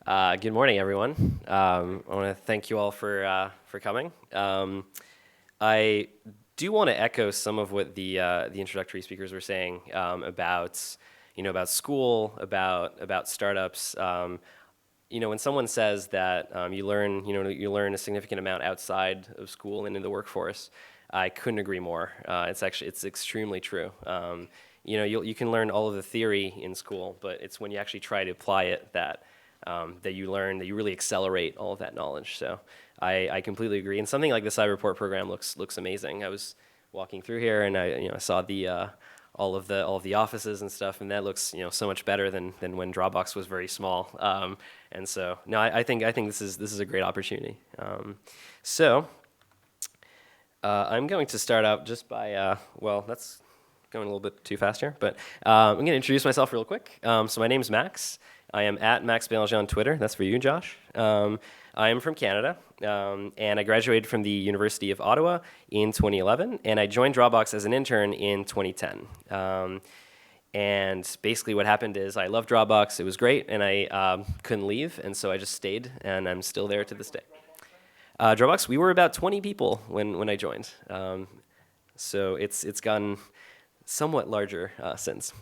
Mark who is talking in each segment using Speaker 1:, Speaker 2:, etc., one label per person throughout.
Speaker 1: Good morning, everyone. I want to thank you all for coming. I do want to echo some of what the introductory speakers were saying about school, about startups. When someone says that you learn a significant amount outside of school and in the workforce, I couldn't agree more. It's extremely true. You can learn all of the theory in school, but it's when you actually try to apply it that you learn, that you really accelerate all of that knowledge. So I completely agree. And something like the Cyberport program looks amazing. I was walking through here and I saw all of the offices and stuff, and that looks so much better than when Dropbox was very small. And so no, I think this is a great opportunity. I'm going to start out just by that's going a little bit too fast here, but I'm going to introduce myself real quick. So my name's Max. I am at Max Belanger on Twitter. That's for you, Josh. I am from Canada, and I graduated from the University of Ottawa in 2011, and I joined Dropbox as an intern in 2010. And basically what happened is I loved Dropbox. It was great, and I couldn't leave, and so I just stayed, and I'm still there to this day. Dropbox, we were about 20 people when I joined. So it's gotten somewhat larger since.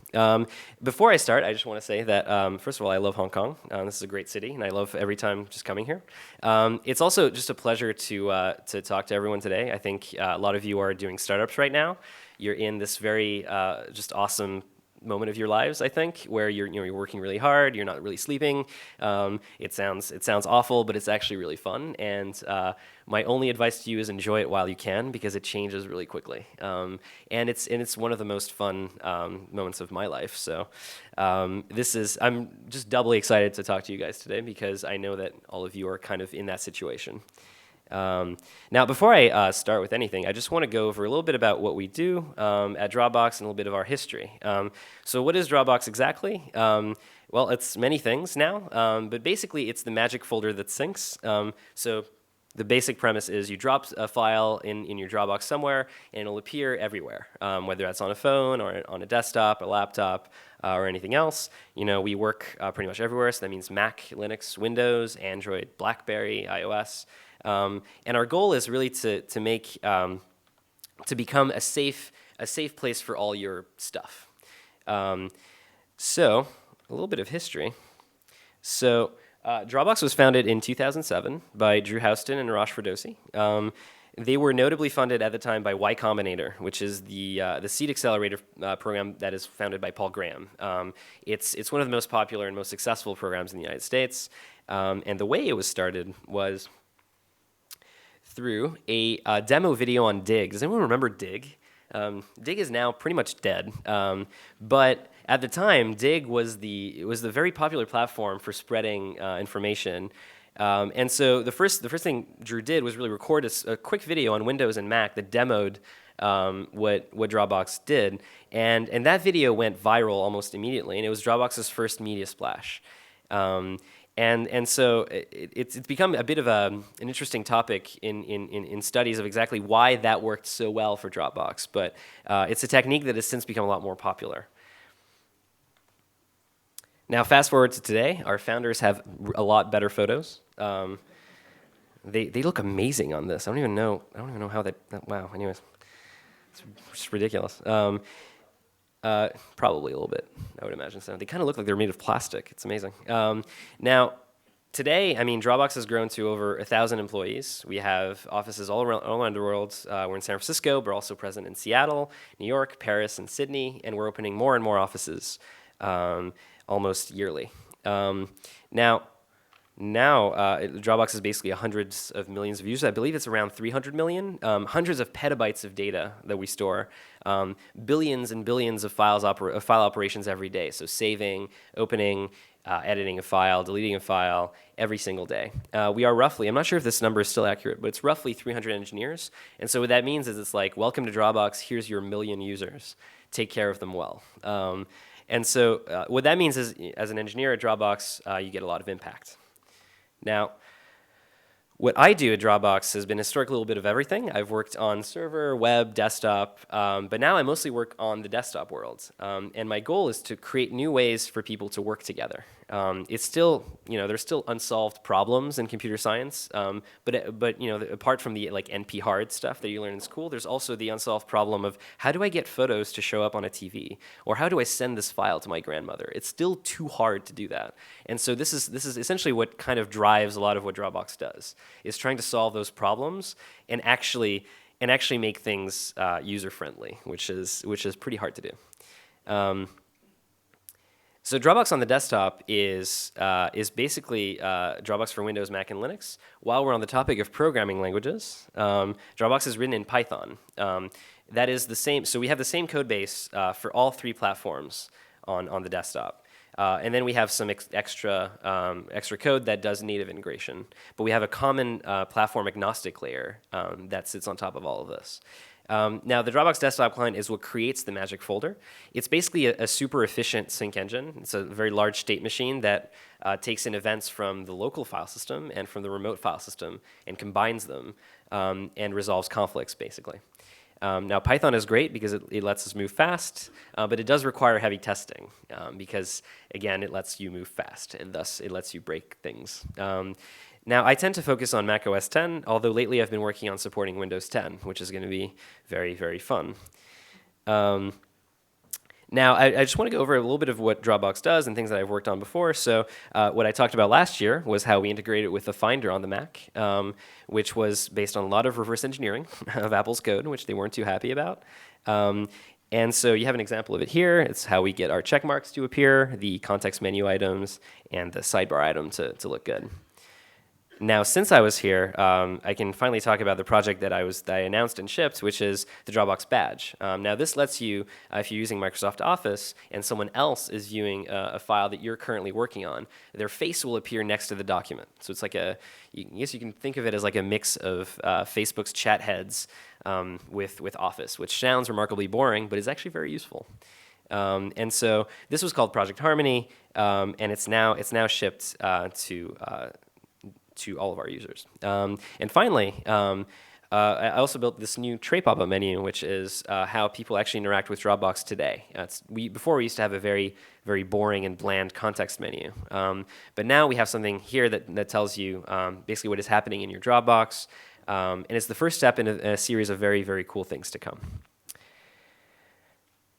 Speaker 1: Before I start, I just want to say that, first of all, I love Hong Kong. This is a great city, and I love every time just coming here. It's also just a pleasure to talk to everyone today. I think a lot of you are doing startups right now. You're in this very just awesome moment of your lives, I think, where you're working really hard, you're not really sleeping. It sounds awful, but it's actually really fun. And my only advice to you is enjoy it while you can, because it changes really quickly. And it's one of the most fun moments of my life. So I'm just doubly excited to talk to you guys today, because I know that all of you are kind of in that situation. Now, before I start with anything, I just want to go over a little bit about what we do at Dropbox and a little bit of our history. So what is Dropbox exactly? Well, it's many things now, but basically it's the magic folder that syncs. So the basic premise is you drop a file in your Dropbox somewhere, and it'll appear everywhere, whether that's on a phone or on a desktop, a laptop, or anything else. We work pretty much everywhere, so that means Mac, Linux, Windows, Android, BlackBerry, iOS. And our goal is really to become a safe place for all your stuff. So a little bit of history. So Dropbox was founded in 2007 by Drew Houston and Arash Ferdowsi. They were notably funded at the time by Y Combinator, which is the seed accelerator program that is founded by Paul Graham. It's one of the most popular and most successful programs in the United States. And the way it was started was through a demo video on Dig. Does anyone remember Dig? Dig is now pretty much dead, but at the time, Dig was the very popular platform for spreading information. And so the first thing Drew did was really record a quick video on Windows and Mac that demoed what Dropbox did, and that video went viral almost immediately, and it was Dropbox's first media splash. And so it's become a bit of an interesting topic in studies of exactly why that worked so well for Dropbox. But it's a technique that has since become a lot more popular. Now, fast forward to today, our founders have a lot better photos. They look amazing on this. I don't even know how that. Wow. Anyways, it's just ridiculous. Probably a little bit, I would imagine so. They kind of look like they're made of plastic. It's amazing. Now, today, Dropbox has grown to over 1,000 employees. We have offices all around the world. We're in San Francisco, but we're also present in Seattle, New York, Paris, and Sydney, and we're opening more and more offices almost yearly. Now, Dropbox is basically hundreds of millions of users. I believe it's around 300 million, hundreds of petabytes of data that we store, billions and billions of file operations every day. So saving, opening, editing a file, deleting a file every single day. We are roughly, I'm not sure if this number is still accurate, but it's roughly 300 engineers. And so what that means is it's like, welcome to Dropbox, here's your million users. Take care of them well. And so what that means is, as an engineer at Dropbox, you get a lot of impact. Now, what I do at Dropbox has been historically a little bit of everything. I've worked on server, web, desktop, but now I mostly work on the desktop world. And my goal is to create new ways for people to work together. It's still, there's still unsolved problems in computer science, but apart from the like NP hard stuff that you learn in school, there's also the unsolved problem of how do I get photos to show up on a TV, or how do I send this file to my grandmother? It's still too hard to do that, and so this is essentially what kind of drives a lot of what Dropbox does, is trying to solve those problems and actually make things user friendly, which is pretty hard to do. So Dropbox on the desktop is basically Dropbox for Windows, Mac, and Linux. While we're on the topic of programming languages, Dropbox is written in Python. That is the same. So we have the same code base for all three platforms on the desktop. And then we have some extra code that does native integration. But we have a common platform agnostic layer that sits on top of all of this. Now, the Dropbox desktop client is what creates the magic folder. It's basically a super efficient sync engine. It's a very large state machine that takes in events from the local file system and from the remote file system and combines them and resolves conflicts, basically. Now, Python is great because it lets us move fast, but it does require heavy testing because, again, it lets you move fast, and thus it lets you break things. Now, I tend to focus on Mac OS 10, although lately I've been working on supporting Windows 10, which is going to be very, very fun. Now, I just want to go over a little bit of what Dropbox does and things that I've worked on before. So what I talked about last year was how we integrated with the Finder on the Mac, which was based on a lot of reverse engineering of Apple's code, which they weren't too happy about. And so you have an example of it here. It's how we get our check marks to appear, the context menu items, and the sidebar item to look good. Now, since I was here, I can finally talk about the project that I announced and shipped, which is the Dropbox badge. Now, this lets you, if you're using Microsoft Office and someone else is viewing a file that you're currently working on, their face will appear next to the document. So it's like I guess you can think of it as like a mix of Facebook's chat heads with Office, which sounds remarkably boring, but is actually very useful. And so this was called Project Harmony, and it's now shipped to all of our users. And finally, I also built this new tray pop-up menu, which is how people actually interact with Dropbox today. Before we used to have a very, very boring and bland context menu. But now we have something here that tells you basically what is happening in your Dropbox. And it's the first step in a series of very, very cool things to come.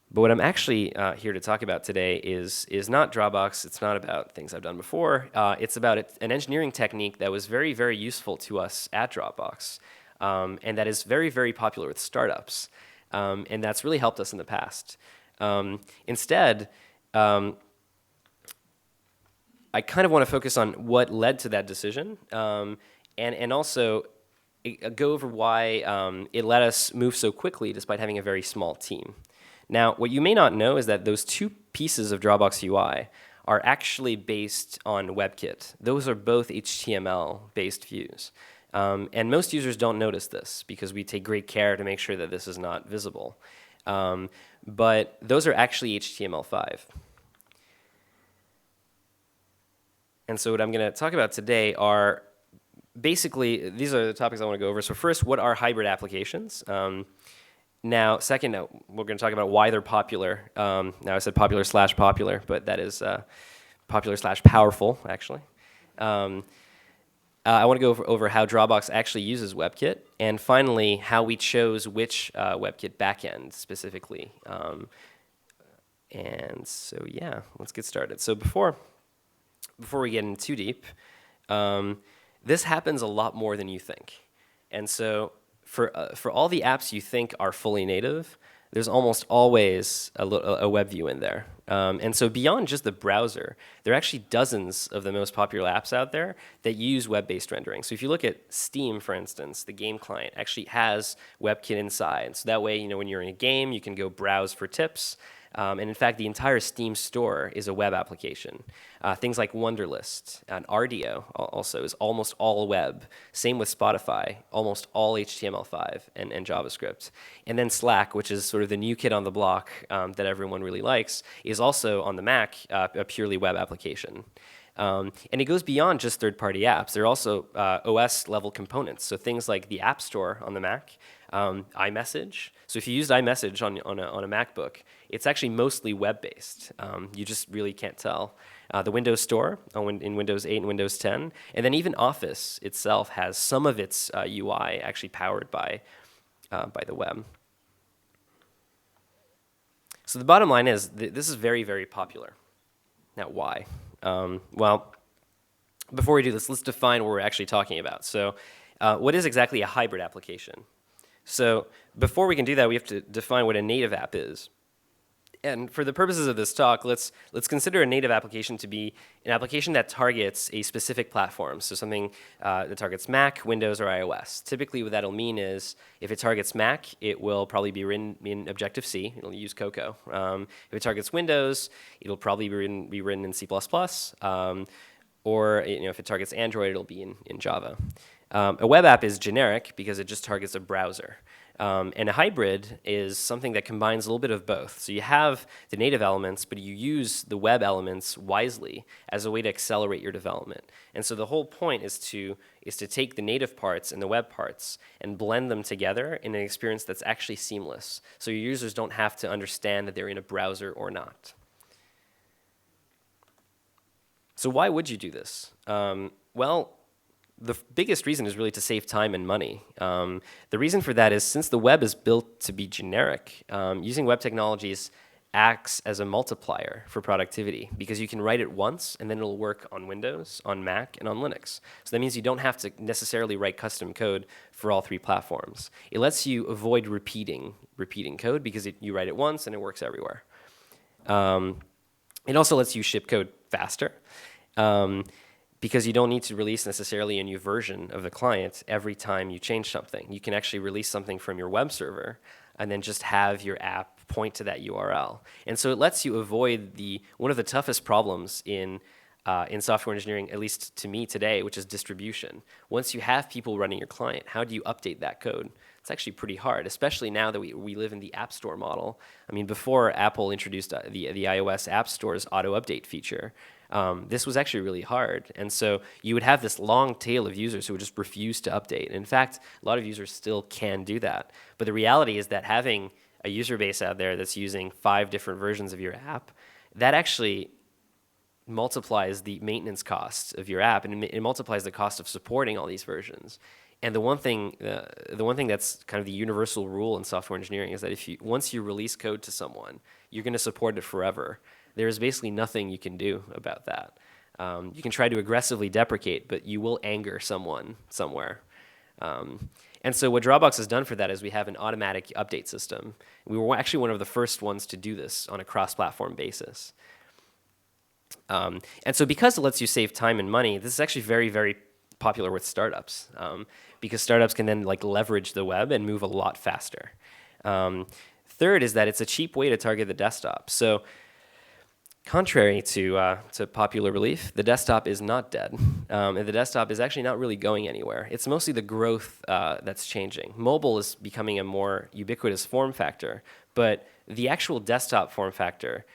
Speaker 1: But what I'm actually here to talk about today is not Dropbox. It's not about things I've done before. It's about an engineering technique that was very, very useful to us at Dropbox, and that is very, very popular with startups, and that's really helped us in the past. Instead, I kind of want to focus on what led to that decision, and also go over why it let us move so quickly despite having a very small team. Now, what you may not know is that those two pieces of Dropbox UI are actually based on WebKit. Those are both HTML-based views. And most users don't notice this because we take great care to make sure that this is not visible. But those are actually HTML5. And so what I'm going to talk about today are basically, these are the topics I want to go over. So first, what are hybrid applications? Now, second, we're going to talk about why they're popular. Now, I said popular/popular, but that is popular/powerful, actually. I want to go over how Dropbox actually uses WebKit, and finally, how we chose which WebKit backend specifically. And so, yeah, let's get started. So before we get in too deep, this happens a lot more than you think. And so for all the apps you think are fully native, there's almost always a Webview in there. And so beyond just the browser, there are actually dozens of the most popular apps out there that use web-based rendering. So if you look at Steam, for instance, the game client actually has WebKit inside. So that way, when you're in a game, you can go browse for tips. And in fact, the entire Steam store is a web application. Things like Wunderlist and Rdio also is almost all web. Same with Spotify, almost all HTML5 and JavaScript. And then Slack, which is sort of the new kid on the block that everyone really likes, is also on the Mac a purely web application. And it goes beyond just third-party apps. There are also OS-level components. So things like the App Store on the Mac iMessage. So if you used iMessage on a MacBook, it's actually mostly web-based. You just really can't tell. The Windows Store in Windows 8 and Windows 10, and then even Office itself has some of its UI actually powered by the web. So the bottom line is this is very, very popular. Now, why? Well, before we do this, let's define what we're actually talking about. So what is exactly a hybrid application? So before we can do that, we have to define what a native app is. And for the purposes of this talk, let's consider a native application to be an application that targets a specific platform. So something that targets Mac, Windows, or iOS. Typically what that'll mean is if it targets Mac, it will probably be written in Objective-C. It'll use Cocoa. If it targets Windows, it'll probably be written in C++. Or if it targets Android, it'll be in Java. A web app is generic because it just targets a browser. And a hybrid is something that combines a little bit of both. So you have the native elements, but you use the web elements wisely as a way to accelerate your development. And so the whole point is to take the native parts and the web parts and blend them together in an experience that's actually seamless. So your users don't have to understand that they're in a browser or not. So why would you do this? Well, the biggest reason is really to save time and money. The reason for that is since the web is built to be generic, using web technologies acts as a multiplier for productivity because you can write it once and then it'll work on Windows, on Mac, and on Linux. So that means you don't have to necessarily write custom code for all three platforms. It lets you avoid repeating code because you write it once and it works everywhere. It also lets you ship code faster. Because you don't need to release necessarily a new version of the client every time you change something. You can actually release something from your web server and then just have your app point to that URL. And so it lets you avoid one of the toughest problems in software engineering, at least to me today, which is distribution. Once you have people running your client, how do you update that code? It's actually pretty hard, especially now that we live in the App Store model. I mean, before Apple introduced the iOS App Store's auto-update feature, this was actually really hard. And so you would have this long tail of users who would just refuse to update. In fact, a lot of users still can do that. But the reality is that having a user base out there that's using 5 different versions of your app, that actually multiplies the maintenance costs of your app, and it multiplies the cost of supporting all these versions. And the one thing that's kind of the universal rule in software engineering is that once you release code to someone, you're going to support it forever. There's basically nothing you can do about that. You can try to aggressively deprecate, but you will anger someone somewhere. And so what Dropbox has done for that is we have an automatic update system. We were actually one of the first ones to do this on a cross-platform basis. And so because it lets you save time and money, this is actually very, very popular with startups because startups can then leverage the web and move a lot faster. Third is that it's a cheap way to target the desktop. So contrary to popular belief, the desktop is not dead. And the desktop is actually not really going anywhere. It's mostly the growth that's changing. Mobile is becoming a more ubiquitous form factor, but the actual desktop form factor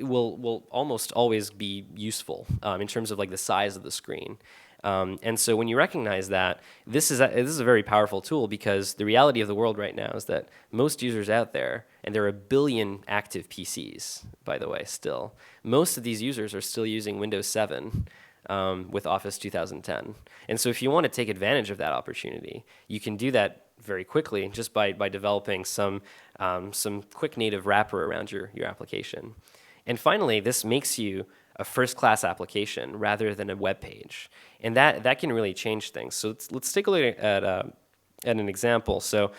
Speaker 1: will almost always be useful in terms of the size of the screen. And so when you recognize that, this is a very powerful tool because the reality of the world right now is that most users out there, and there are 1 billion active PCs, by the way, still, most of these users are still using Windows 7 with Office 2010. And so if you want to take advantage of that opportunity, you can do that very quickly just by developing some quick native wrapper around your application. And finally, this makes you a first-class application rather than a web page. And that can really change things. So let's take a look at an example. So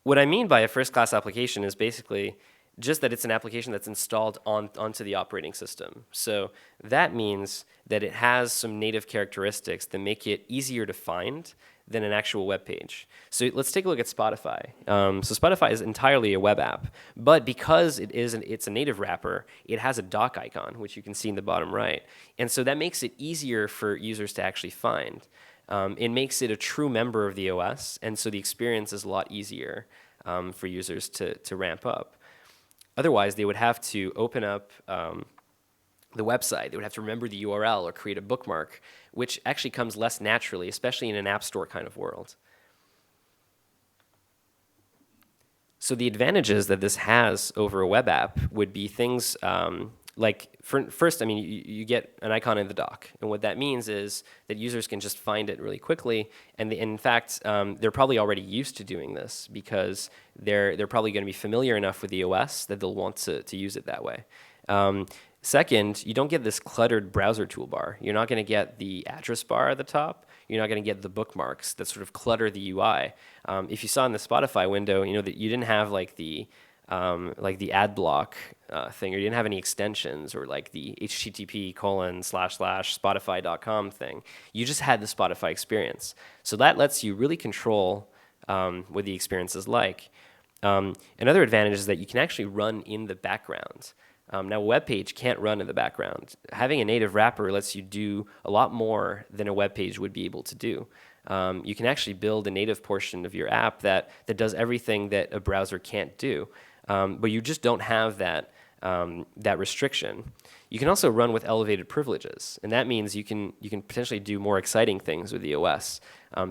Speaker 1: what I mean by a first-class application is basically just that it's an application that's installed onto the operating system. So that means that it has some native characteristics that make it easier to find than an actual web page. So let's take a look at Spotify. So Spotify is entirely a web app, but because it's a native wrapper, it has a dock icon, which you can see in the bottom right. And so that makes it easier for users to actually find. It makes it a true member of the OS, and so the experience is a lot easier for users to ramp up. Otherwise, they would have to open up the website. They would have to remember the URL or create a bookmark, which actually comes less naturally, especially in an app store kind of world. So the advantages that this has over a web app would be things like, first, I mean, you get an icon in the dock. And what that means is that users can just find it really quickly. And in fact, they're probably already used to doing this because they're probably going to be familiar enough with the OS that they'll want to use it that way. Second, you don't get this cluttered browser toolbar. You're not going to get the address bar at the top. You're not going to get the bookmarks that sort of clutter the UI. If you saw in the Spotify window, you know that you didn't have like the ad block thing, or you didn't have any extensions, or like the http://spotify.com thing. You just had the Spotify experience. So that lets you really control what the experience is like. Another advantage is that you can actually run in the background. Now, a web page can't run in the background. Having a native wrapper lets you do a lot more than a web page would be able to do. You can actually build a native portion of your app that does everything that a browser can't do, but you just don't have that restriction. You can also run with elevated privileges, and that means you can potentially do more exciting things with the OS,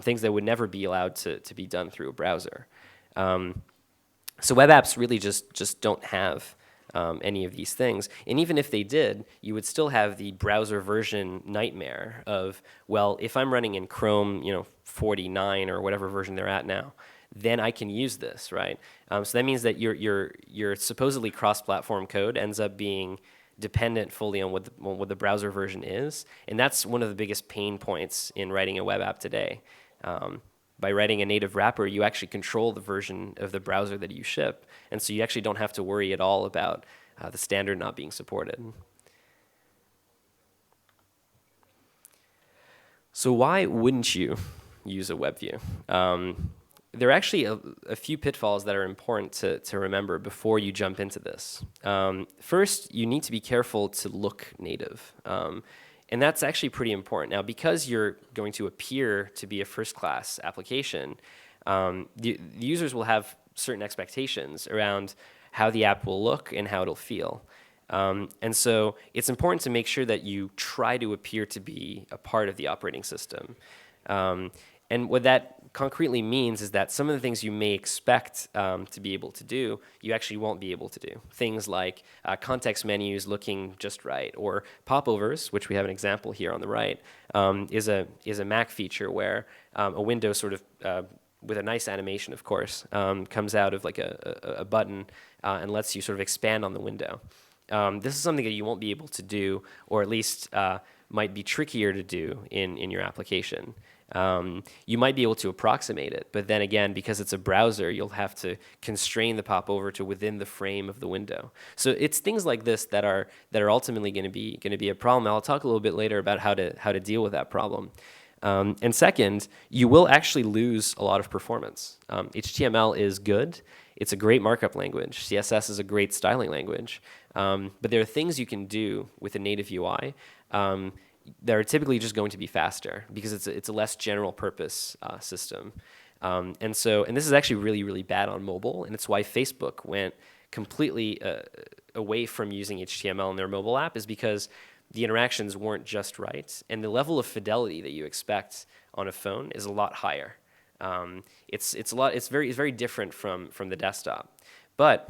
Speaker 1: things that would never be allowed to be done through a browser. So web apps really just don't have any of these things. And even if they did, you would still have the browser version nightmare of, well, if I'm running in Chrome, 49 or whatever version they're at now, then I can use this, right? So that means that your supposedly cross-platform code ends up being dependent fully on what the browser version is, and that's one of the biggest pain points in writing a web app today. By writing a native wrapper, you actually control the version of the browser that you ship, and so you actually don't have to worry at all about the standard not being supported. So why wouldn't you use a WebView? There are actually a few pitfalls that are important to remember before you jump into this. First, you need to be careful to look native. And that's actually pretty important. Now, because you're going to appear to be a first-class application, the users will have certain expectations around how the app will look and how it'll feel. And so it's important to make sure that you try to appear to be a part of the operating system. And what that concretely means is that some of the things you may expect to be able to do, you actually won't be able to do. Things like context menus looking just right, or popovers, which we have an example here on the right, is a Mac feature where a window sort of, with a nice animation, of course, comes out of like a button and lets you sort of expand on the window. This is something that you won't be able to do, or at least might be trickier to do in your application. You might be able to approximate it, but then again, because it's a browser, you'll have to constrain the popover to within the frame of the window. So it's things like this that are ultimately going to be a problem. I'll talk a little bit later about how to deal with that problem. And second, you will actually lose a lot of performance. HTML is good. It's a great markup language. CSS is a great styling language. But there are things you can do with a native UI that are typically just going to be faster because it's a less general purpose system. And this is actually really, really bad on mobile, and it's why Facebook went completely away from using HTML in their mobile app, is because the interactions weren't just right, and the level of fidelity that you expect on a phone is a lot higher. It's very different from the desktop. But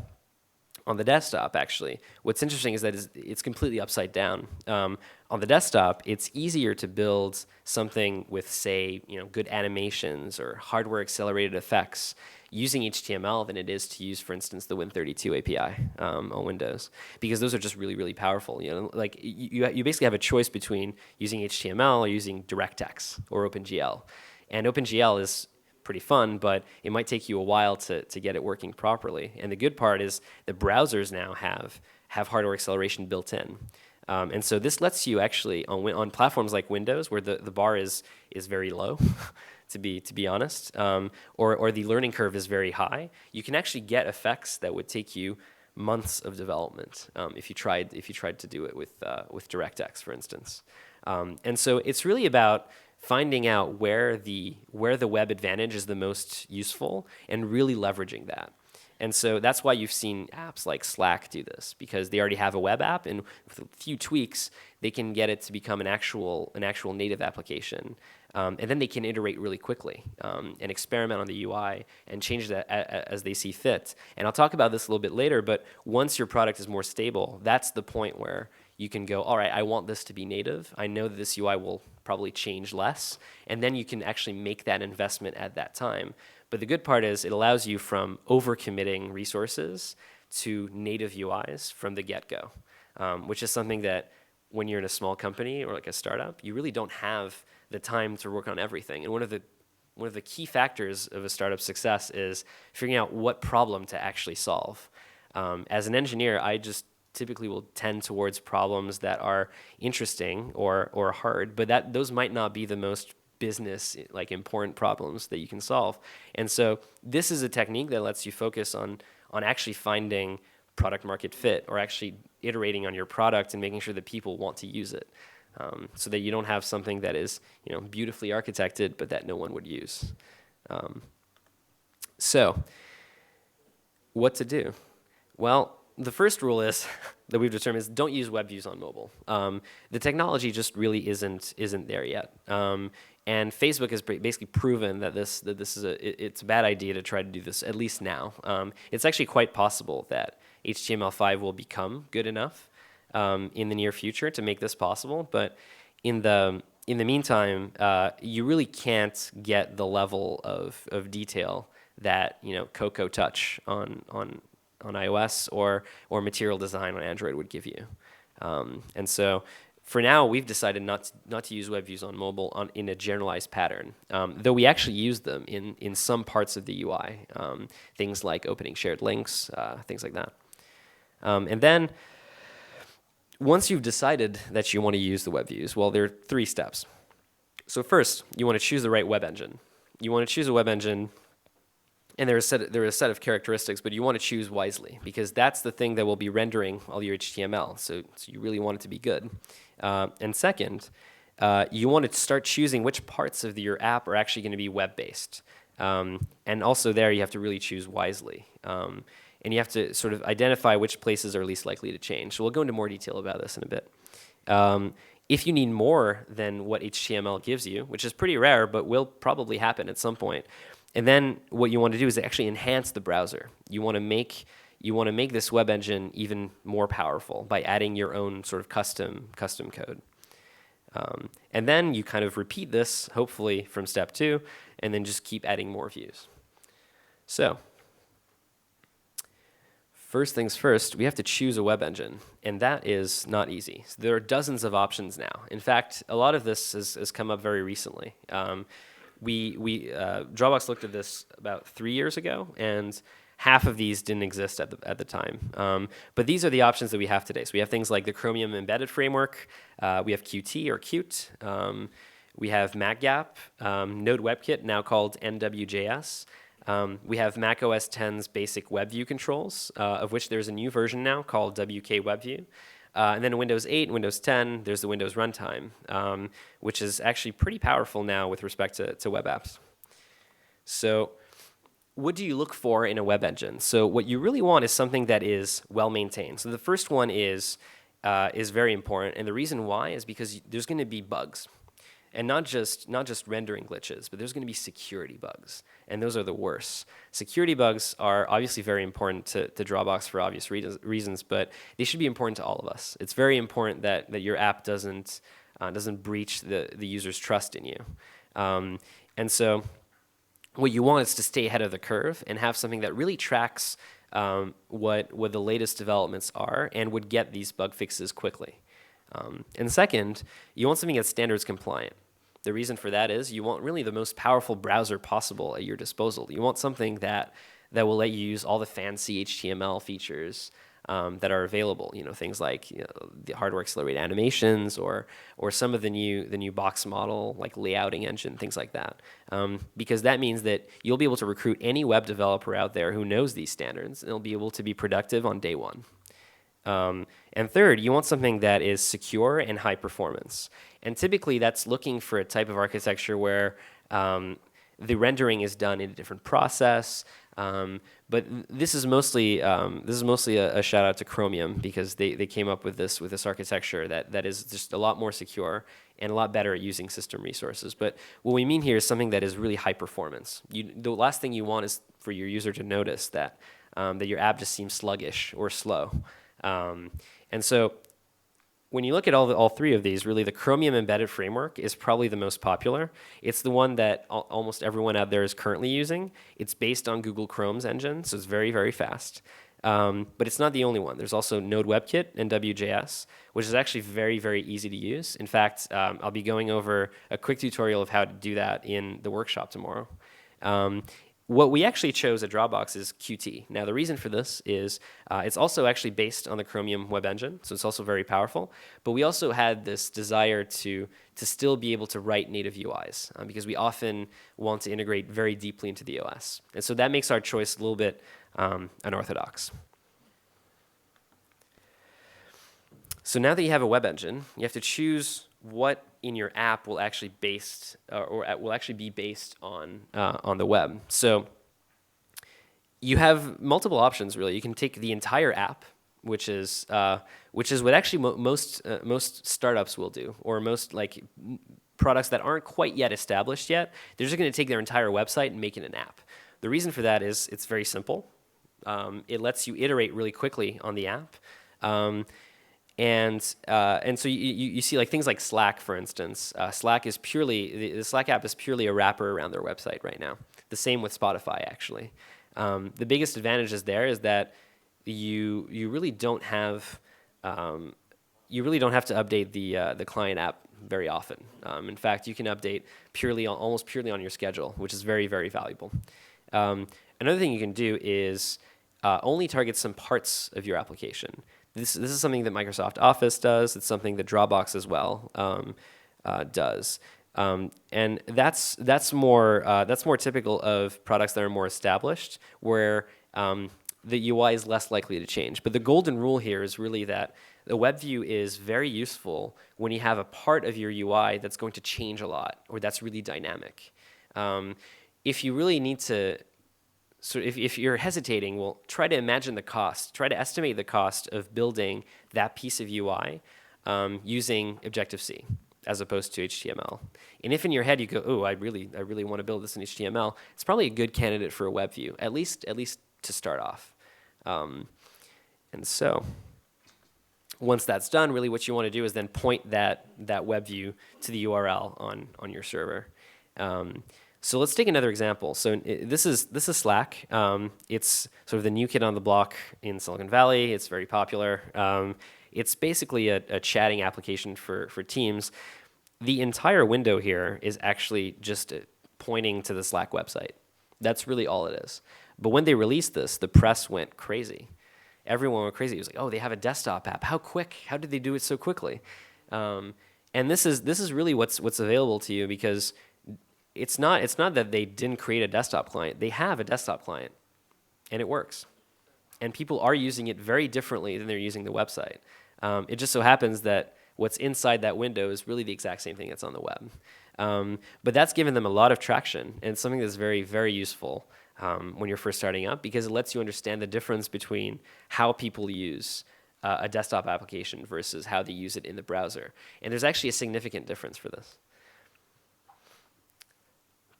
Speaker 1: on the desktop, actually, what's interesting is that it's completely upside down. On the desktop, it's easier to build something with, say, good animations or hardware-accelerated effects using HTML than it is to use, for instance, the Win32 API on Windows, because those are just really, really powerful. Like you basically have a choice between using HTML or using DirectX or OpenGL, and OpenGL is pretty fun, but it might take you a while to get it working properly. And the good part is the browsers now have hardware acceleration built in. And so this lets you actually, on platforms like Windows, where the bar is very low, to be honest, or the learning curve is very high, you can actually get effects that would take you months of development if you tried to do it with DirectX, for instance. And so it's really about finding out where the web advantage is the most useful and really leveraging that. And so that's why you've seen apps like Slack do this, because they already have a web app, and with a few tweaks, they can get it to become an actual native application. And then they can iterate really quickly and experiment on the UI and change that as they see fit. And I'll talk about this a little bit later, but once your product is more stable, that's the point where you can go, all right, I want this to be native. I know that this UI will probably change less. And then you can actually make that investment at that time. But the good part is it allows you from overcommitting resources to native UIs from the get-go, which is something that when you're in a small company or like a startup, you really don't have the time to work on everything. And one of the key factors of a startup success is figuring out what problem to actually solve. As an engineer, I just typically will tend towards problems that are interesting or hard, but those might not be the most business like important problems that you can solve. And so this is a technique that lets you focus on actually finding product market fit, or actually iterating on your product and making sure that people want to use it, so that you don't have something that is beautifully architected but that no one would use. So what to do? Well, the first rule is that we've determined is don't use web views on mobile. The technology just really isn't there yet. And Facebook has basically proven that it's a bad idea to try to do this, at least now. It's actually quite possible that HTML5 will become good enough in the near future to make this possible, but in the meantime, you really can't get the level of detail that Cocoa Touch on iOS or Material Design on Android would give you. And so for now, we've decided not to use web views on mobile in a generalized pattern, though we actually use them in some parts of the UI, things like opening shared links, things like that. And then once you've decided that you want to use the web views, well, there are 3 steps. So first, you want to choose the right web engine. You want to choose a web engine, and there are a set of characteristics, but you want to choose wisely, because that's the thing that will be rendering all your HTML. So you really want it to be good. And second, you want to start choosing which parts of your app are actually going to be web-based. And also there, you have to really choose wisely. And you have to sort of identify which places are least likely to change. So we'll go into more detail about this in a bit. If you need more than what HTML gives you, which is pretty rare, but will probably happen at some point, and then what you want to do is actually enhance the browser. You want to make this web engine even more powerful by adding your own sort of custom code. And then you kind of repeat this, hopefully from step 2, and then just keep adding more views. So first things first, we have to choose a web engine, and that is not easy. So there are dozens of options now. In fact, a lot of this has come up very recently. Dropbox looked at this about 3 years ago, and half of these didn't exist at the time. But these are the options that we have today. So we have things like the Chromium Embedded Framework. We have Qt or Qt. We have MacGap, Node WebKit, now called NWJS. We have Mac OS X's basic WebView controls, of which there's a new version now called WK WebView. And then in Windows 8 and Windows 10, there's the Windows Runtime, which is actually pretty powerful now with respect to web apps. So what do you look for in a web engine? So what you really want is something that is well maintained. So the first one is very important, and the reason why is because there's going to be bugs. And not just rendering glitches, but there's going to be security bugs, and those are the worst. Security bugs are obviously very important to Dropbox for obvious reasons, but they should be important to all of us. It's very important that your app doesn't breach the user's trust in you. And so what you want is to stay ahead of the curve and have something that really tracks what the latest developments are and would get these bug fixes quickly. And second, you want something that's standards compliant. The reason for that is you want really the most powerful browser possible at your disposal. You want something that will let you use all the fancy HTML features that are available. Things like the hardware accelerated animations or some of the new box model like layouting engine, things like that. Because that means that you'll be able to recruit any web developer out there who knows these standards, and they'll be able to be productive on day one. And third, you want something that is secure and high performance. And typically that's looking for a type of architecture where the rendering is done in a different process. But this is mostly a shout out to Chromium, because they came up with this architecture that is just a lot more secure and a lot better at using system resources. But what we mean here is something that is really high performance. The last thing you want is for your user to notice that your app just seems sluggish or slow. And so when you look at all three of these, really the Chromium embedded framework is probably the most popular. It's the one that almost everyone out there is currently using. It's based on Google Chrome's engine, so it's very, very fast. But it's not the only one. There's also Node WebKit and WJS, which is actually very, very easy to use. In fact, I'll be going over a quick tutorial of how to do that in the workshop tomorrow. What we actually chose at Dropbox is Qt. Now, the reason for this is it's also actually based on the Chromium web engine, so it's also very powerful. But we also had this desire to still be able to write native UIs, because we often want to integrate very deeply into the OS. And so that makes our choice a little bit unorthodox. So now that you have a web engine, you have to choose what in your app will actually will actually be based on the web. So you have multiple options, really. You can take the entire app, which is what actually most startups will do, or most products that aren't quite yet established yet. They're just going to take their entire website and make it an app. The reason for that is it's very simple. It lets you iterate really quickly on the app. And so you see things like Slack, for instance. Slack is the Slack app is purely a wrapper around their website right now. The same with Spotify, actually. The biggest advantages there is that you really don't have to update the client app very often. In fact, you can update almost purely on your schedule, which is very, very valuable. Another thing you can do is only target some parts of your application. This is something that Microsoft Office does. It's something that Dropbox as well does, and that's more typical of products that are more established, where the UI is less likely to change. But the golden rule here is really that the Webview is very useful when you have a part of your UI that's going to change a lot, or that's really dynamic. If you really need to. So if you're hesitating, well, try to imagine the cost. Try to estimate the cost of building that piece of UI using Objective-C as opposed to HTML. And if in your head you go, oh, I really want to build this in HTML, it's probably a good candidate for a web view, at least to start off. And so once that's done, really what you want to do is then point that web view to the URL on your server. So let's take another example. So this is Slack. It's sort of the new kid on the block in Silicon Valley. It's very popular. It's basically a chatting application for Teams. The entire window here is actually just pointing to the Slack website. That's really all it is. But when they released this, the press went crazy. Everyone went crazy. It was like, oh, they have a desktop app. How quick? How did they do it so quickly? And this is really what's available to you, because it's not that they didn't create a desktop client. They have a desktop client, and it works. And people are using it very differently than they're using the website. It just so happens that what's inside that window is really the exact same thing that's on the web. But that's given them a lot of traction, and something that's very, very useful when you're first starting up, because it lets you understand the difference between how people use a desktop application versus how they use it in the browser. And there's actually a significant difference for this.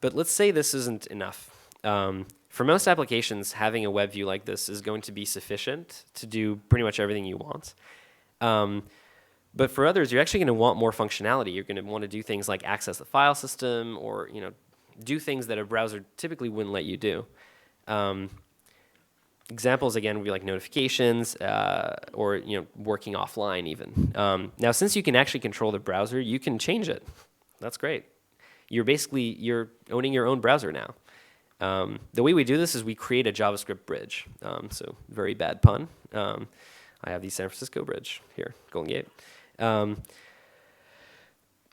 Speaker 1: But let's say this isn't enough. For most applications, having a web view like this is going to be sufficient to do pretty much everything you want. But for others, you're actually going to want more functionality. You're going to want to do things like access the file system, or do things that a browser typically wouldn't let you do. Examples, again, would be like notifications, or working offline even. Now, since you can actually control the browser, you can change it. That's great. You're owning your own browser now. The way we do this is we create a JavaScript bridge. So very bad pun. I have the San Francisco bridge here, Golden Gate.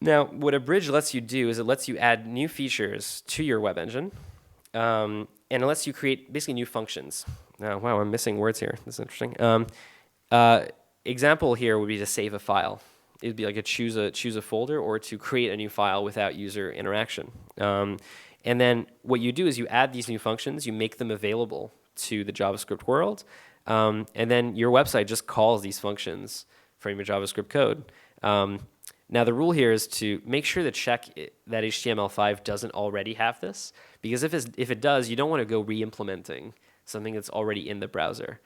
Speaker 1: Now, what a bridge lets you do is it lets you add new features to your web engine, and it lets you create basically new functions. Wow, I'm missing words here. This is interesting. Example here would be to save a file. It'd be like a choose a folder or to create a new file without user interaction. And then what you do is you add these new functions, you make them available to the JavaScript world, and then your website just calls these functions from your JavaScript code. Now the rule here is to make sure to check that HTML5 doesn't already have this, because if it does, you don't want to go re-implementing something that's already in the browser.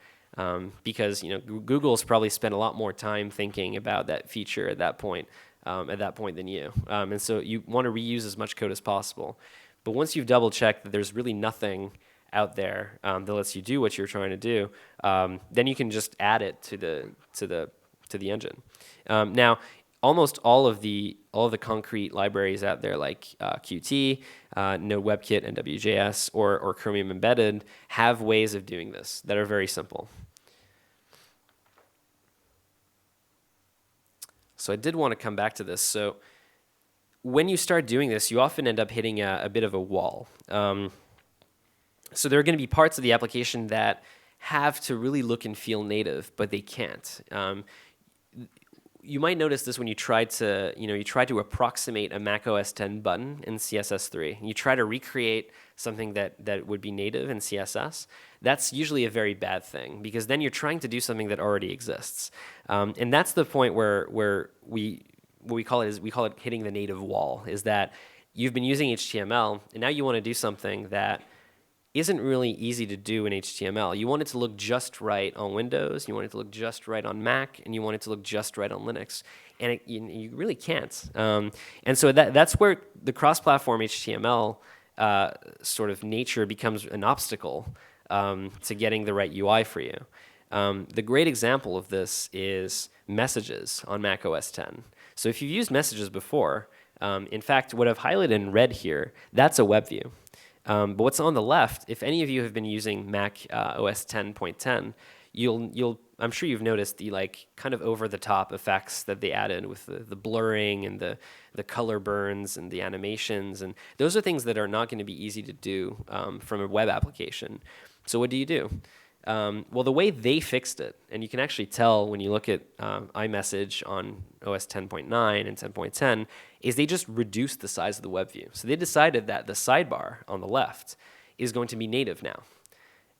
Speaker 1: Because Google's probably spent a lot more time thinking about that feature at that point than you, and so you want to reuse as much code as possible. But once you've double checked that there's really nothing out there that lets you do what you're trying to do, then you can just add it to the engine. Now, almost all of the concrete libraries out there, like Qt, Node WebKit, and WJS, or Chromium Embedded, have ways of doing this that are very simple. So I did want to come back to this. So when you start doing this, you often end up hitting a bit of a wall. So there are going to be parts of the application that have to really look and feel native, but they can't. You might notice this when you try to approximate a Mac OS X button in CSS3. You try to recreate something that would be native in CSS. That's usually a very bad thing, because then you're trying to do something that already exists. And that's the point where we call it hitting the native wall, is that you've been using HTML, and now you want to do something that isn't really easy to do in HTML. You want it to look just right on Windows, you want it to look just right on Mac, and you want it to look just right on Linux. And you really can't. And so that's where the cross-platform HTML sort of nature becomes an obstacle to getting the right UI for you. The great example of this is messages on Mac OS X. So if you've used messages before, in fact, what I've highlighted in red here, that's a Webview. But what's on the left, if any of you have been using Mac OS 10.10, I'm sure you've noticed the kind of over-the-top effects that they added with the blurring and the color burns and the animations, and those are things that are not going to be easy to do from a web application. So what do? Well, the way they fixed it, and you can actually tell when you look at iMessage on OS 10.9 and 10.10, is they just reduced the size of the web view. So they decided that the sidebar on the left is going to be native now.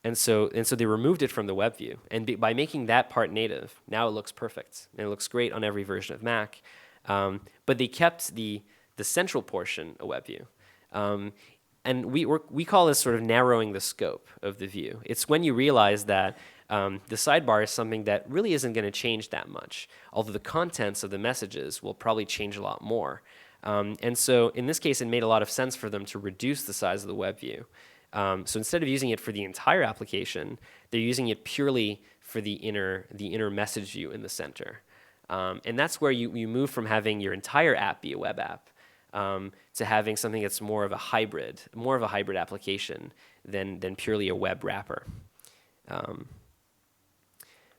Speaker 1: And so they removed it from the web view. And by making that part native, now it looks perfect. And it looks great on every version of Mac. But they kept the central portion a web view. And we call this sort of narrowing the scope of the view. It's when you realize that the sidebar is something that really isn't going to change that much, although the contents of the messages will probably change a lot more. And so in this case, it made a lot of sense for them to reduce the size of the web view. So instead of using it for the entire application, they're using it purely for the inner message view in the center. And that's where you move from having your entire app be a web app to having something that's more of a hybrid application than purely a web wrapper.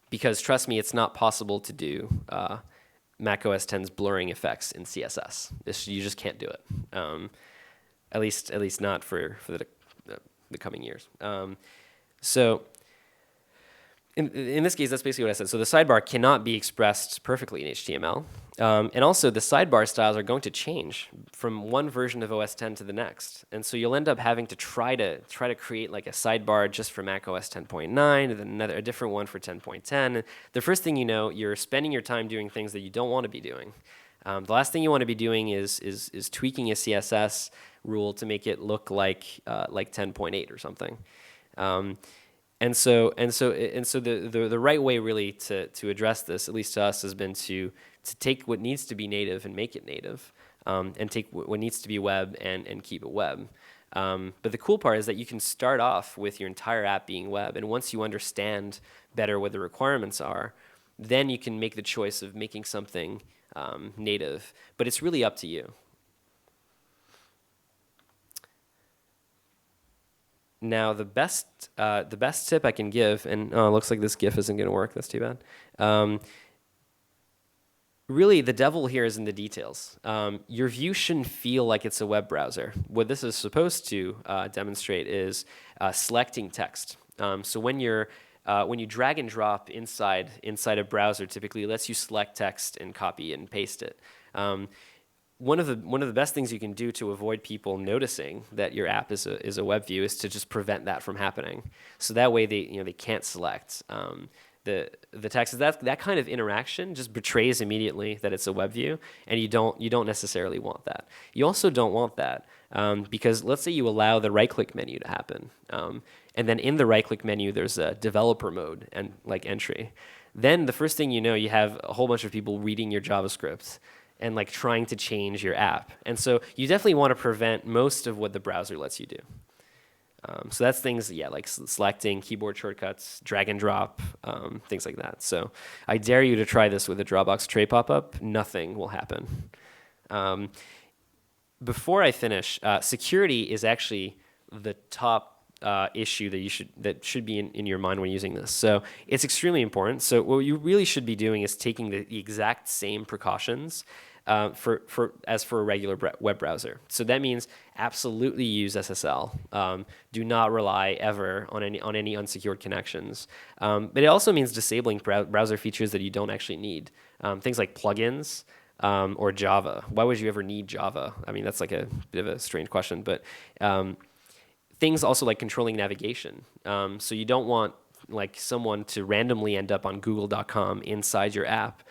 Speaker 1: Because trust me, it's not possible to do Mac OS X's blurring effects in CSS. You just can't do it. At least not for the coming years. So in this case, that's basically what I said. So the sidebar cannot be expressed perfectly in HTML. And also, the sidebar styles are going to change from one version of OS X to the next. And so you'll end up having to try to create like a sidebar just for Mac OS 10.9, and then a different one for 10.10. And the first thing you know, you're spending your time doing things that you don't want to be doing. The last thing you want to be doing is tweaking a CSS rule to make it look like 10.8 or something. And so the right way really to address this, at least to us, has been to take what needs to be native and make it native, and take what needs to be web and keep it web. But the cool part is that you can start off with your entire app being web, and once you understand better what the requirements are, then you can make the choice of making something native. But it's really up to you. Now, the best tip I can give, and it looks like this GIF isn't going to work. That's too bad. Really, the devil here is in the details. Your view shouldn't feel like it's a web browser. What this is supposed to demonstrate is selecting text. So when you're when you drag and drop inside a browser, typically it lets you select text and copy and paste it. One of the best things you can do to avoid people noticing that your app is a web view is to just prevent that from happening. So that way they can't select the text. That kind of interaction just betrays immediately that it's a web view, and you don't necessarily want that. You also don't want that because let's say you allow the right-click menu to happen, and then in the right-click menu there's a developer mode and like entry. Then the first thing you know, you have a whole bunch of people reading your JavaScript and like trying to change your app. And so you definitely want to prevent most of what the browser lets you do. So that's things, like selecting keyboard shortcuts, drag and drop, things like that. So I dare you to try this with a Dropbox tray pop-up. Nothing will happen. Before I finish, security is actually the top issue that should be in your mind when using this. So it's extremely important. So what you really should be doing is taking the exact same precautions as for a regular web browser. So that means absolutely use SSL. Do not rely ever on any unsecured connections. But it also means disabling browser features that you don't actually need. Things like plugins or Java. Why would you ever need Java? I mean, that's like a bit of a strange question, but things also like controlling navigation. So you don't want like someone to randomly end up on google.com inside your app,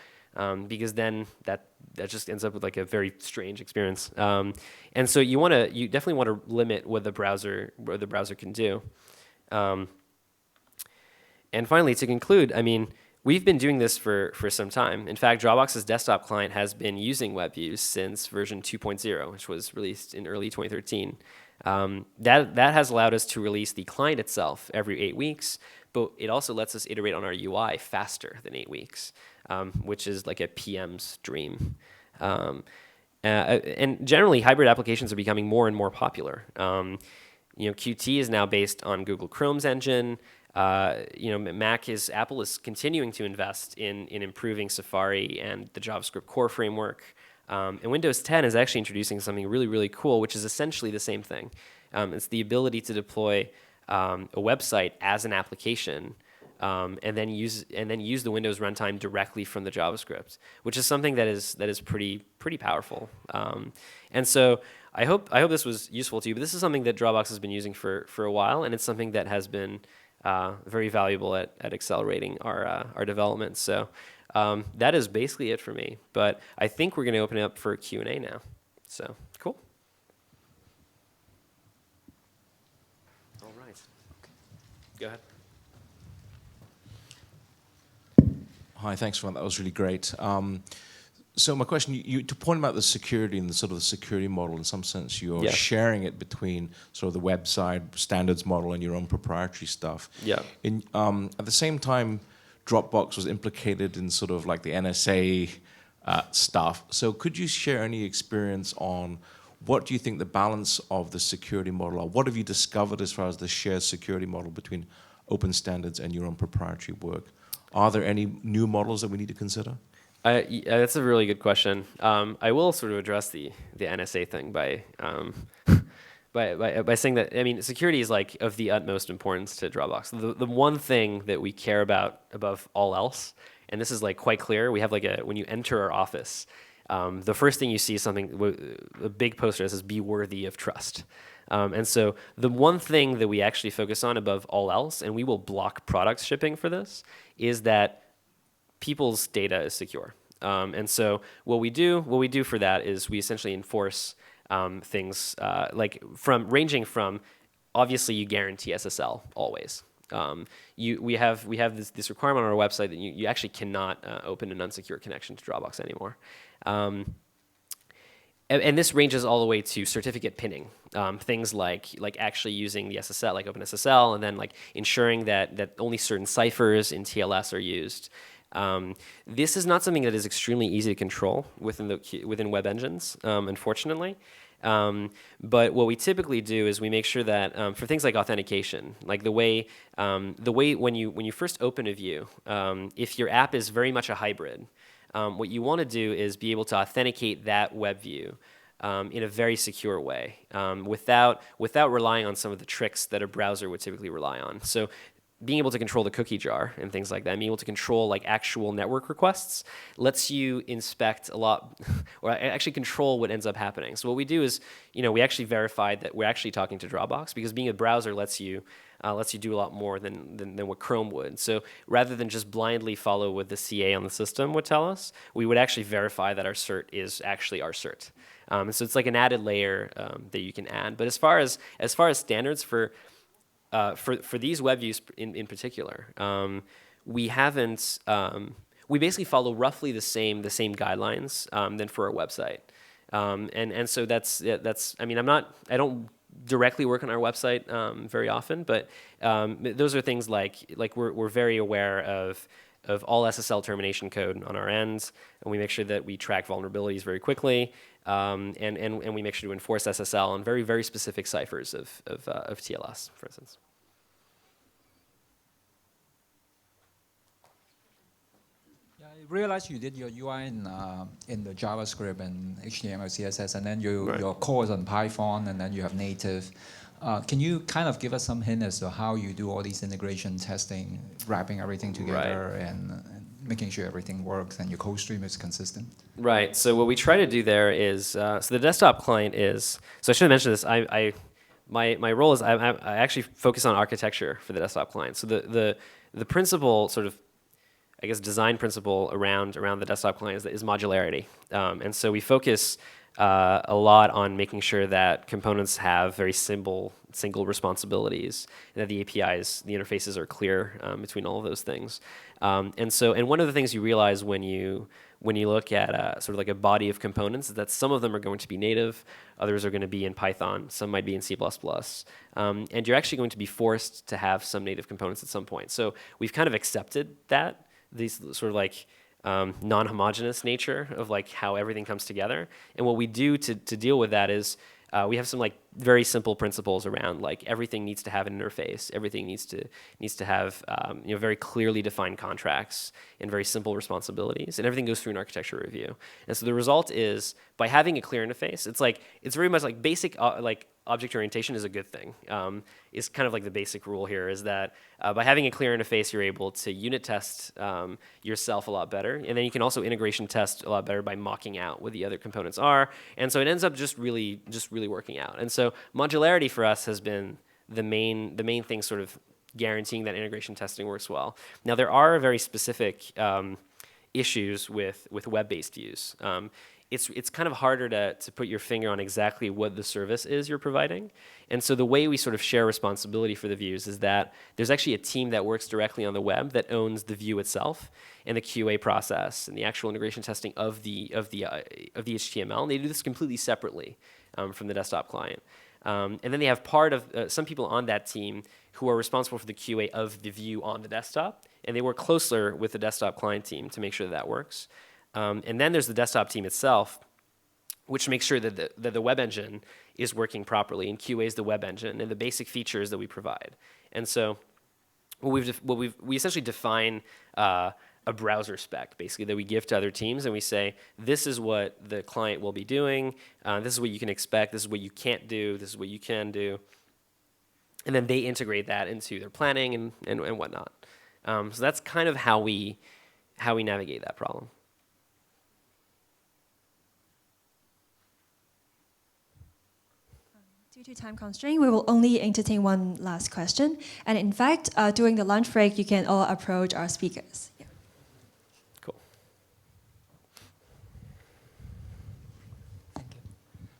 Speaker 1: because then that just ends up with like a very strange experience. And so you definitely want to limit what the browser can do. And finally, to conclude, I mean, we've been doing this for some time. In fact, Dropbox's desktop client has been using WebViews since version 2.0, which was released in early 2013. That has allowed us to release the client itself every 8 weeks, but it also lets us iterate on our UI faster than 8 weeks, which is like a PM's dream. And generally, hybrid applications are becoming more and more popular. Qt is now based on Google Chrome's engine. Apple is continuing to invest in improving Safari and the JavaScript core framework. And Windows 10 is actually introducing something really, really cool, which is essentially the same thing. It's the ability to deploy a website as an application, and then use the Windows runtime directly from the JavaScript, which is something that is pretty powerful. And so I hope this was useful to you. But this is something that Dropbox has been using for a while, and it's something that has been very valuable at accelerating our development. So. That is basically it for me, but I think we're going to open it up for Q&A now. So, cool. All right. Go ahead.
Speaker 2: Hi, thanks for that. That was really great. So my question, you to point about the security and the sort of the security model, in some sense, you're sharing it between sort of the web side standards model and your own proprietary stuff.
Speaker 1: Yeah.
Speaker 2: At the same time, Dropbox was implicated in sort of like the NSA stuff. So could you share any experience on what do you think the balance of the security model are? What have you discovered as far as the shared security model between open standards and your own proprietary work? Are there any new models that we need to consider?
Speaker 1: That's a really good question. I will sort of address the NSA thing by saying that, I mean, security is like of the utmost importance to Dropbox. The one thing that we care about above all else, and this is like quite clear, we have like when you enter our office, the first thing you see is a big poster that says "Be worthy of trust." And so the one thing that we actually focus on above all else, and we will block product shipping for this, is that people's data is secure. And so what we do for that is we essentially enforce things ranging from, obviously you guarantee SSL always. We have this requirement on our website that you actually cannot open an unsecured connection to Dropbox anymore. And this ranges all the way to certificate pinning, things like actually using the SSL, like OpenSSL, and then like ensuring that only certain ciphers in TLS are used. This is not something that is extremely easy to control within web engines, unfortunately. But what we typically do is we make sure that for things like authentication, like the way when you first open a view, if your app is very much a hybrid, what you want to do is be able to authenticate that web view in a very secure way, without relying on some of the tricks that a browser would typically rely on. So being able to control the cookie jar and things like that, being able to control like actual network requests, lets you inspect a lot, or actually control what ends up happening. So what we do is, we actually verified that we're actually talking to Dropbox, because being a browser lets you do a lot more than what Chrome would. So rather than just blindly follow what the CA on the system would tell us, we would actually verify that our cert is actually our cert. And so it's like an added layer that you can add. But as far as standards for these web views in particular, we haven't. We basically follow roughly the same guidelines than for our website, and so that's. I mean, I don't directly work on our website very often, but those are things like we're very aware of all SSL termination code on our end, and we make sure that we track vulnerabilities very quickly, and we make sure to enforce SSL on very, very specific ciphers of TLS, for instance.
Speaker 3: Yeah, I realized you did your UI in the JavaScript and HTML, CSS, and then your core is on Python, and then you have native. Can you kind of give us some hint as to how you do all these integration testing, wrapping everything together, and making sure everything works and your code stream is consistent?
Speaker 1: Right. So what we try to do there is, so the desktop client is. So I should have mentioned this. My role is I actually focus on architecture for the desktop client. So the principal sort of, I guess, design principle around the desktop client is modularity, and so we focus a lot on making sure that components have very single responsibilities, and that the APIs, the interfaces are clear between all of those things. And one of the things you realize when you look at sort of like a body of components is that some of them are going to be native, others are going to be in Python, some might be in C++, and you're actually going to be forced to have some native components at some point. So we've kind of accepted that, these sort of like non-homogeneous nature of like how everything comes together. And what we do to deal with that is we have some like very simple principles around like everything needs to have an interface, everything needs to have very clearly defined contracts and very simple responsibilities, and everything goes through an architecture review. And so the result is, by having a clear interface, it's very much like basic like object orientation is a good thing. Is kind of like the basic rule here is that by having a clear interface, you're able to unit test yourself a lot better, and then you can also integration test a lot better by mocking out what the other components are, and so it ends up just really working out. And so modularity for us has been the main thing, sort of guaranteeing that integration testing works well. Now there are very specific issues with web-based views. It's kind of harder to put your finger on exactly what the service is you're providing. And so the way we sort of share responsibility for the views is that there's actually a team that works directly on the web that owns the view itself and the QA process and the actual integration testing of the HTML. And they do this completely separately from the desktop client. And then they have part of some people on that team who are responsible for the QA of the view on the desktop, and they work closer with the desktop client team to make sure that works. And then there's the desktop team itself, which makes sure that the web engine is working properly, and QA is the web engine and the basic features that we provide. And so we essentially define a browser spec, basically, that we give to other teams, and we say, this is what the client will be doing, this is what you can expect, this is what you can't do, this is what you can do. And then they integrate that into their planning and whatnot. So that's kind of how we navigate that problem.
Speaker 4: Due to time constraint, we will only entertain one last question. And in fact, during the lunch break, you can all approach our speakers. Yeah.
Speaker 1: Cool.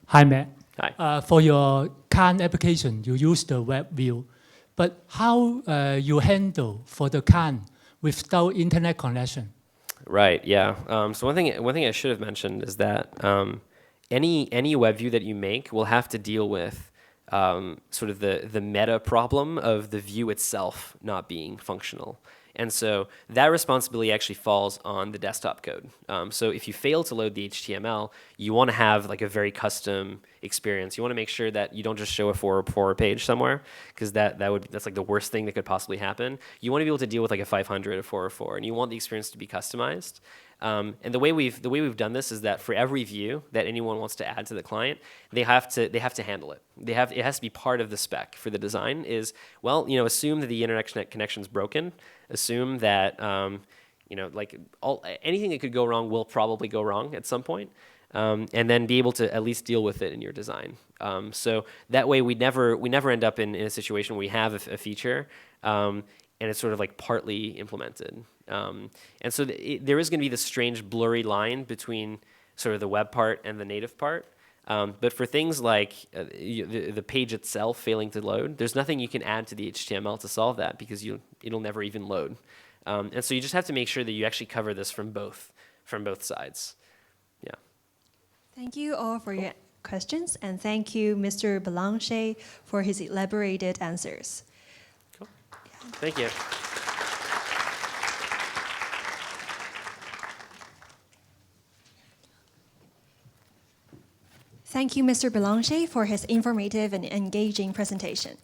Speaker 5: Hi, Matt.
Speaker 1: Hi.
Speaker 5: For your CAN application, you use the Webview. But how you handle for the CAN without internet connection?
Speaker 1: Right, yeah. So one thing I should have mentioned is that any web view that you make will have to deal with sort of the meta problem of the view itself not being functional. And so that responsibility actually falls on the desktop code. So if you fail to load the HTML, you want to have like a very custom experience. You want to make sure that you don't just show a 404 page somewhere, because that's like the worst thing that could possibly happen. You want to be able to deal with like a 500, a 404, and you want the experience to be customized. And the way we've done this is that for every view that anyone wants to add to the client, they have to handle it. It has to be part of the spec for the design. Is, well, assume that the internet connection is broken. Assume that anything that could go wrong will probably go wrong at some point. And then be able to at least deal with it in your design. So that way we never end up in a situation where we have a feature and it's sort of like partly implemented. And so there is going to be this strange blurry line between sort of the web part and the native part. But for things like the page itself failing to load, there's nothing you can add to the HTML to solve that because it'll never even load. And so you just have to make sure that you actually cover this from both sides. Yeah.
Speaker 4: Thank you all for your questions, and thank you, Mr. Belanger, for his elaborated answers.
Speaker 1: Cool. Thank you.
Speaker 4: Thank you, Mr. Belanger, for his informative and engaging presentation.